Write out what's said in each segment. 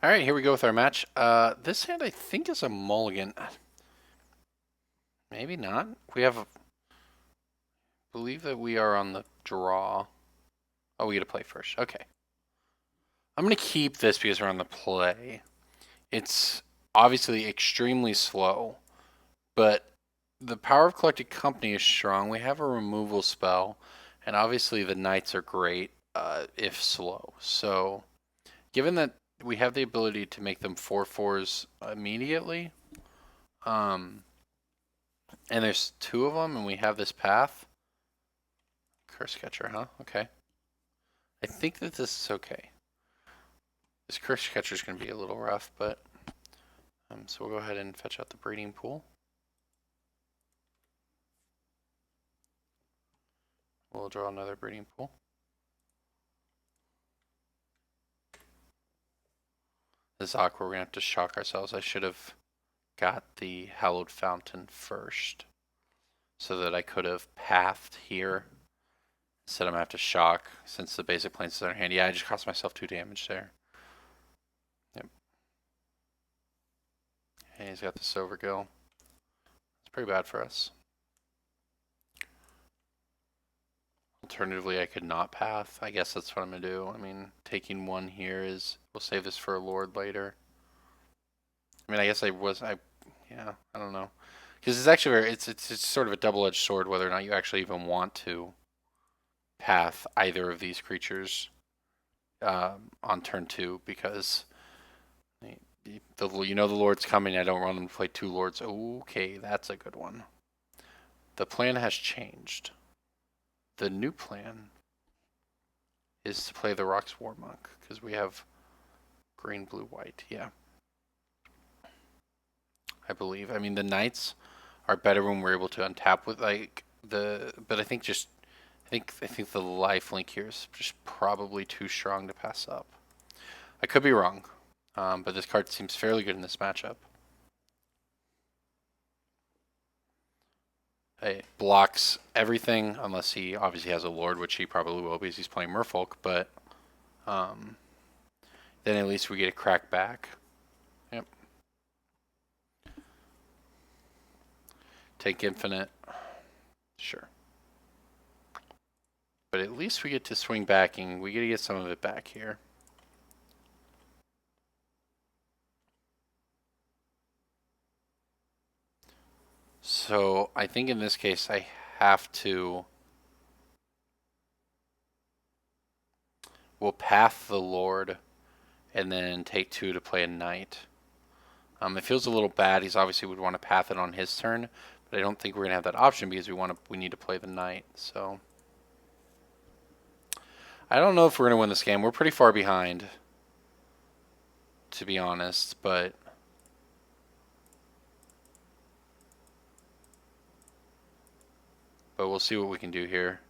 All right, here we go with our match. This hand I think is a mulligan. Maybe not. Believe that we are on the draw. Oh, we get to play first. Okay. I'm going to keep this because we're on the play. It's obviously extremely slow, but the power of Collected Company is strong. We have a removal spell, and obviously the knights are great if slow. So, given that we have the ability to make them 4/4s immediately, um, and there's two of them, and we have this path. Curse Catcher, huh? Okay. I think that this is okay. This Curse Catcher is going to be a little rough, but so we'll go ahead and fetch out the breeding pool. We'll draw another breeding pool. This is awkward. We're going to have to shock ourselves. I should have got the Hallowed Fountain first so that I could have pathed here. Instead, I'm going to have to shock since the basic planes is in our hand. Yeah, I just cost myself 2 damage there. Yep. And he's got the Silvergill. It's pretty bad for us. Alternatively, I could not path. I guess that's what I'm going to do. I mean, taking one here is... We'll save this for a Lord later. I mean, I guess yeah, I don't know. Because it's actually it's sort of a double-edged sword whether or not you actually even want to path either of these creatures on turn 2, because you know the Lord's coming. I don't want them to play 2 Lords. Okay, that's a good one. The plan has changed. The new plan is to play the Rocks War Monk because we have green, blue, white. Yeah, I believe. I mean, the Knights are better when we're able to untap with but I think the life link here is just probably too strong to pass up. I could be wrong, but this card seems fairly good in this matchup. It blocks everything unless he obviously has a Lord, which he probably will because he's playing Merfolk, but then at least we get a crack back. Yep. Take infinite. Sure. But at least we get to swing back and we get to get some of it back here. So I think in this case I have to... We'll path the Lord and then take 2 to play a Knight. It feels a little bad. He's obviously would want to path it on his turn, but I don't think we're gonna have that option because we need to play the Knight. So I don't know if we're gonna win this game. We're pretty far behind, to be honest, but we'll see what we can do here.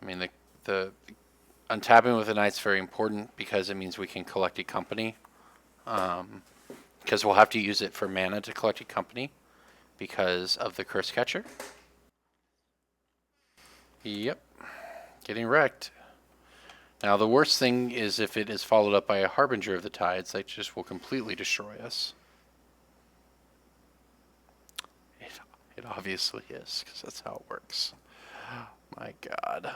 I mean, the untapping with the Knight's very important because it means we can collect a company. Because we'll have to use it for mana to collect a company because of the Curse Catcher. Yep. Getting wrecked. Now, the worst thing is if it is followed up by a Harbinger of the Tides, that just will completely destroy us. It obviously is, because that's how it works. My God.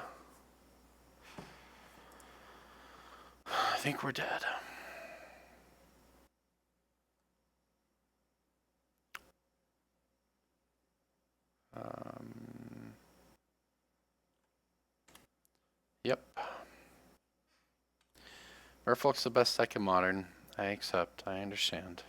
I think we're dead. Yep. Merfolk's the best deck in Modern. I accept. I understand.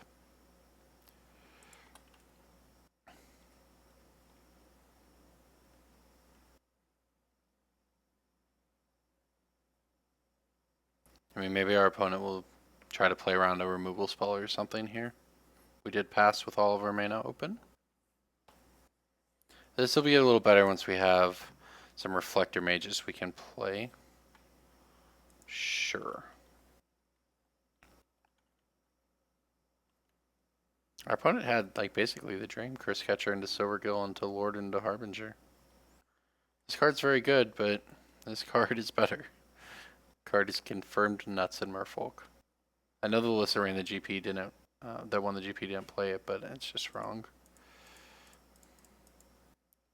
I mean, maybe our opponent will try to play around a removal spell or something here. We did pass with all of our mana open. This will be a little better once we have some Reflector Mages we can play. Sure. Our opponent had, like, basically the Dream Curse Catcher into Silvergill, into Lord, into Harbinger. This card's very good, but this card is better. Card is confirmed nuts in Merfolk. I know the list that ran the GP didn't, that won the GP didn't play it, but it's just wrong.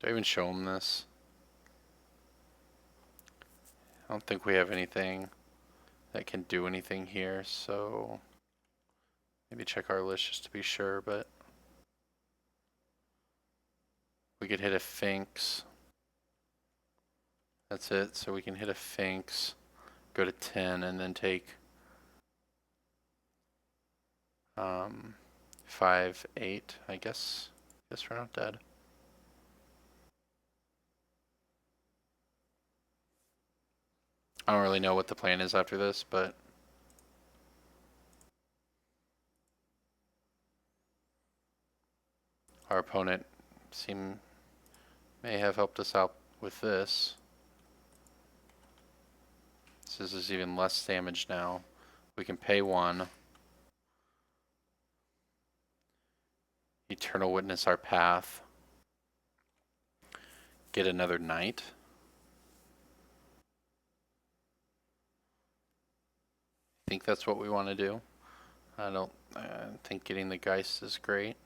Do I even show them this? I don't think we have anything that can do anything here, so maybe check our list just to be sure, but we could hit a Finks. That's it, so we can hit a Finks, go to 10, and then take 5, 8, I guess. Guess we're not dead. I don't really know what the plan is after this, but our opponent may have helped us out with this. This is even less damage now. We can pay 1. Eternal Witness our path. Get another knight. I think that's what we want to do. I don't think getting the Geist is great.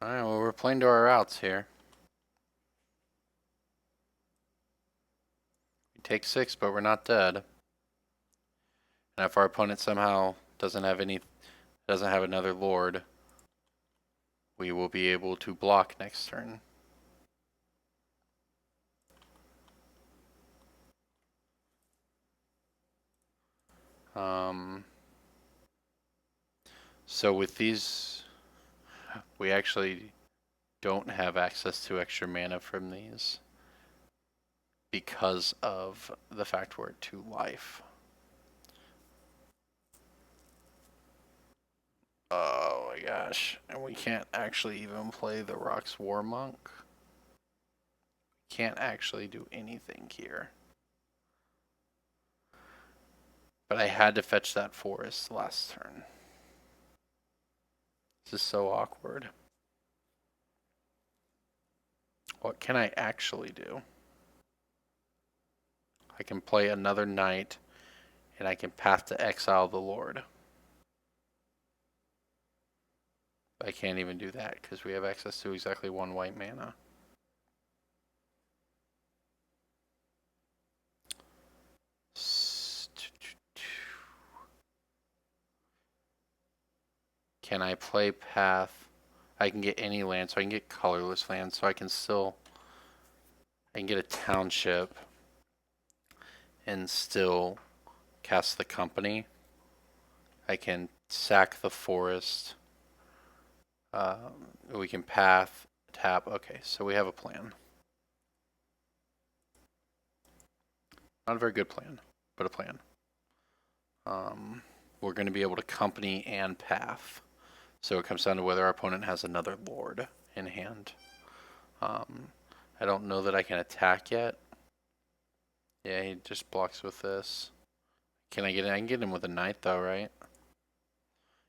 Alright, well, we're playing to our routes here. We take 6, but we're not dead. And if our opponent somehow doesn't have another Lord, we will be able to block next turn. So with these, we actually don't have access to extra mana from these because of the fact we're at 2 life. Oh my gosh. And we can't actually even play the Rock's War Monk. Can't actually do anything here. But I had to fetch that forest last turn. This is so awkward. What can I actually do? I can play another knight, and I can path to exile the Lord. I can't even do that because we have access to exactly 1 white mana. Can I play path? I can get any land, so I can get colorless land, so I can get a township and still cast the company. I can sack the forest. We can path, tap. Okay, so we have a plan. Not a very good plan, but a plan. We're going to be able to company and path. So it comes down to whether our opponent has another Lord in hand. I don't know that I can attack yet. Yeah, he just blocks with this. Can I get in? I can get him with a knight though, right?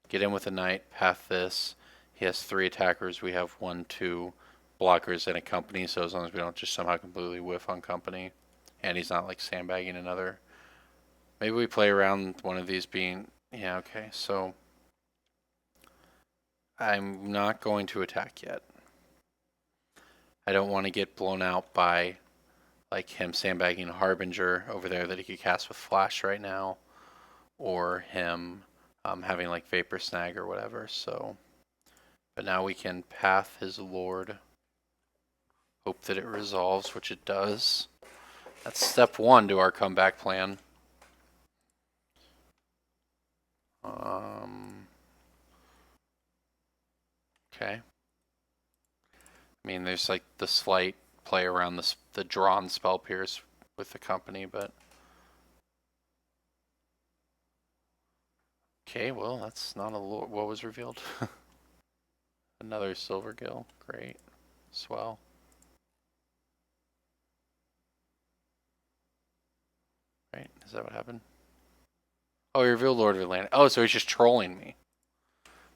Get in with a knight, path this. He has 3 attackers. We have 1, 2 blockers and a company. So as long as we don't just somehow completely whiff on company, and he's not like sandbagging another. Maybe we play around one of these being, yeah, okay. So I'm not going to attack yet. I don't want to get blown out by like him sandbagging a Harbinger over there that he could cast with Flash right now, or him having like Vapor Snag or whatever. So, but now we can path his Lord. Hope that it resolves, which it does. That's step 1 to our comeback plan. Okay. I mean, there's like the slight play around the drawn spell pierce with the company, but okay. Well, that's not a Lord. What was revealed? Another Silvergill. Great. Swell. Right? Is that what happened? Oh, he revealed Lord of Atlantis. Oh, so he's just trolling me.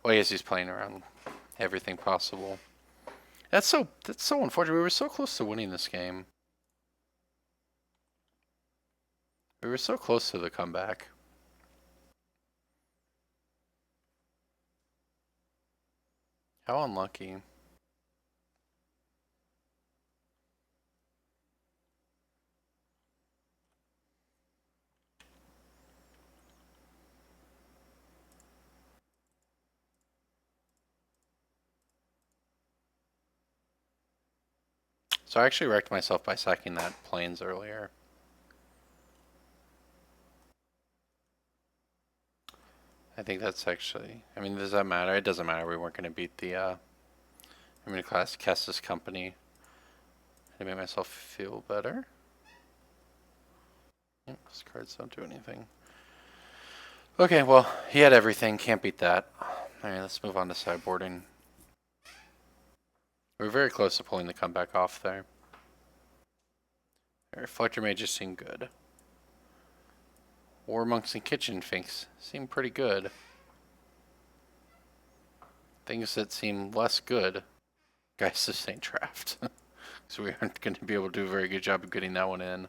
Well, yes, he's playing around everything possible. That's so unfortunate. We were so close to winning this game. We were so close to the comeback. How unlucky. So I actually wrecked myself by sacking that plains earlier. I think that's actually, I mean, does that matter? It doesn't matter. We weren't going to beat the class Kestis company. I made myself feel better. Yep, those cards don't do anything. Okay, well, he had everything. Can't beat that. Alright, let's move on to sideboarding. We were very close to pulling the comeback off there. Reflector Mages seem good. War Monks and Kitchen Finks seem pretty good. Things that seem less good. Guys, this ain't draft. So we aren't going to be able to do a very good job of getting that one in.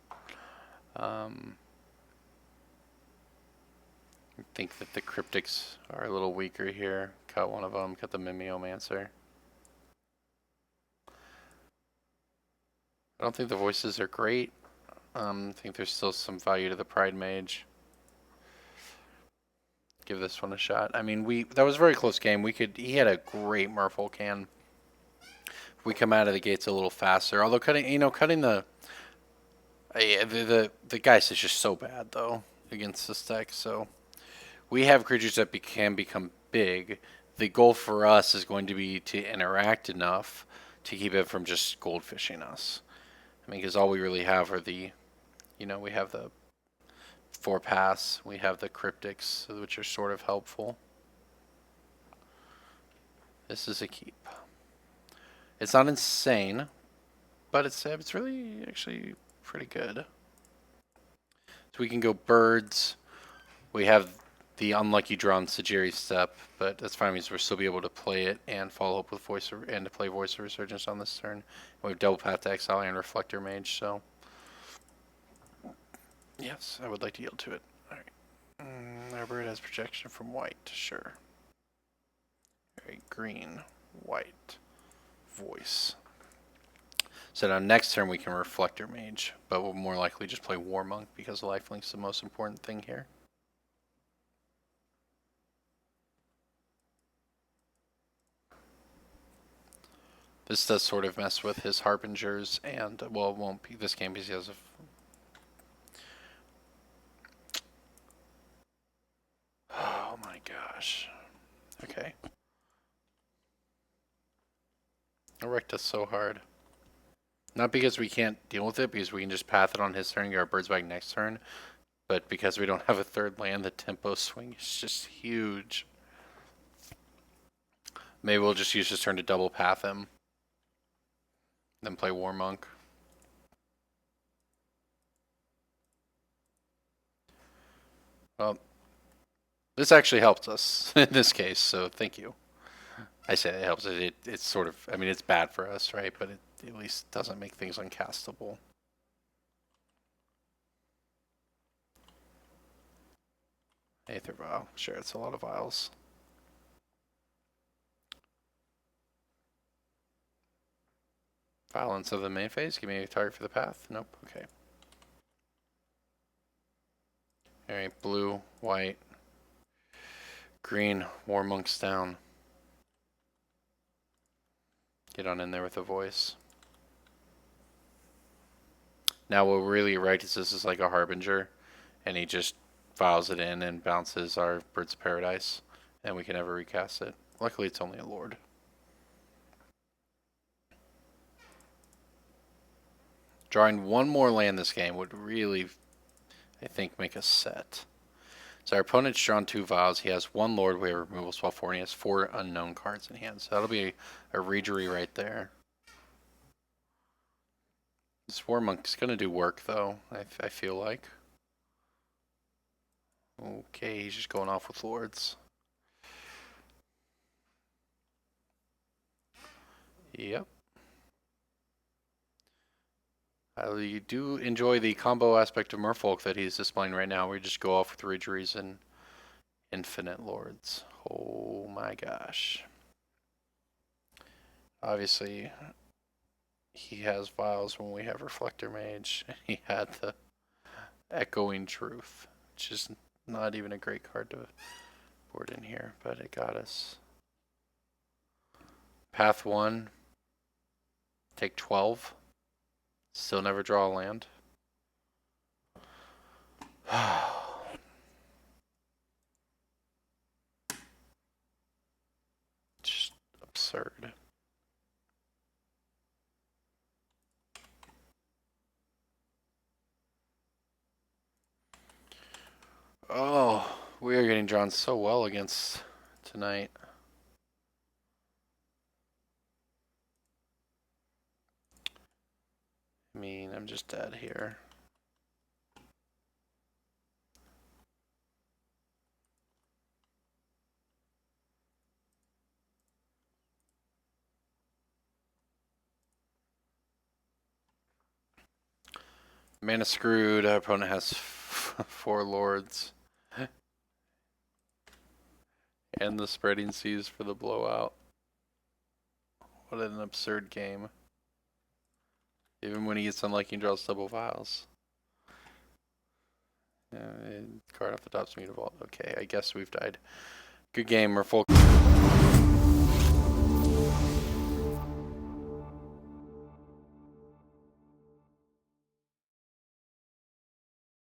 I think that the Cryptics are a little weaker here. Cut one of them. Cut the Mimeomancer. I don't think the voices are great. I think there's still some value to the Pride Mage. Give this one a shot. I mean, that was a very close game. He had a great Merfolk hand. If we come out of the gates a little faster, although cutting the Geist is just so bad though against this deck. So we have creatures that can become big. The goal for us is going to be to interact enough to keep it from just goldfishing us. I mean, because all we really have are we have the 4-pass, we have the Cryptics, which are sort of helpful. This is a keep. It's not insane, but it's really actually pretty good. So we can go birds. We have the unlucky drawn Sajiri step, but that's fine because we'll still be able to play it and follow up with Voice of Resurgence on this turn. We have double path to exile and Reflector Mage, so yes, I would like to yield to it. Alright. Our bird has projection from white, sure. Alright, green, white, voice. So now next turn we can Reflector Mage, but we'll more likely just play War Monk because Lifelink's the most important thing here. This does sort of mess with his Harbingers, and, well, it won't be this game because he has a... Oh my gosh. Okay. I wrecked us so hard. Not because we can't deal with it, because we can just path it on his turn and get our birds back next turn, but because we don't have a third land, the tempo swing is just huge. Maybe we'll just use his turn to double path him. Then play War Monk. Well, this actually helps us in this case, so thank you. I say it helps. It's sort of, I mean, it's bad for us, right? But it at least doesn't make things uncastable. Aether Vial. Sure, it's a lot of vials. Violence of the main phase. Give me a target for the path. Nope. Okay. Alright, blue, white, green, War Monks down. Get on in there with a voice. Now what really right is this is like a Harbinger, and he just files it in and bounces our Birds of Paradise, and we can never recast it. Luckily it's only a Lord. Drawing one more land this game would really, I think, make us set. So our opponent's drawn 2 vials. He has 1 Lord. We have removal spell 4, and he has 4 unknown cards in hand. So that'll be a regery right there. This War Monk's going to do work, though, I feel like. Okay, he's just going off with Lords. Yep. I do enjoy the combo aspect of Merfolk that he's displaying right now. We just go off with Ridgeries and Infinite Lords. Oh my gosh. Obviously, he has Vials when we have Reflector Mage. He had the Echoing Truth, which is not even a great card to board in here, but it got us. Path 1. Take 12. Still never draw a land. Just absurd. Oh, we are getting drawn so well against tonight. I mean, I'm just dead here. Mana screwed. Our opponent has 4 lords. And the spreading seas for the blowout. What an absurd game. Even when he gets unlucky and draws double Vials. Card off the top's mutable. Okay, I guess we've died. Good game, Merfolk.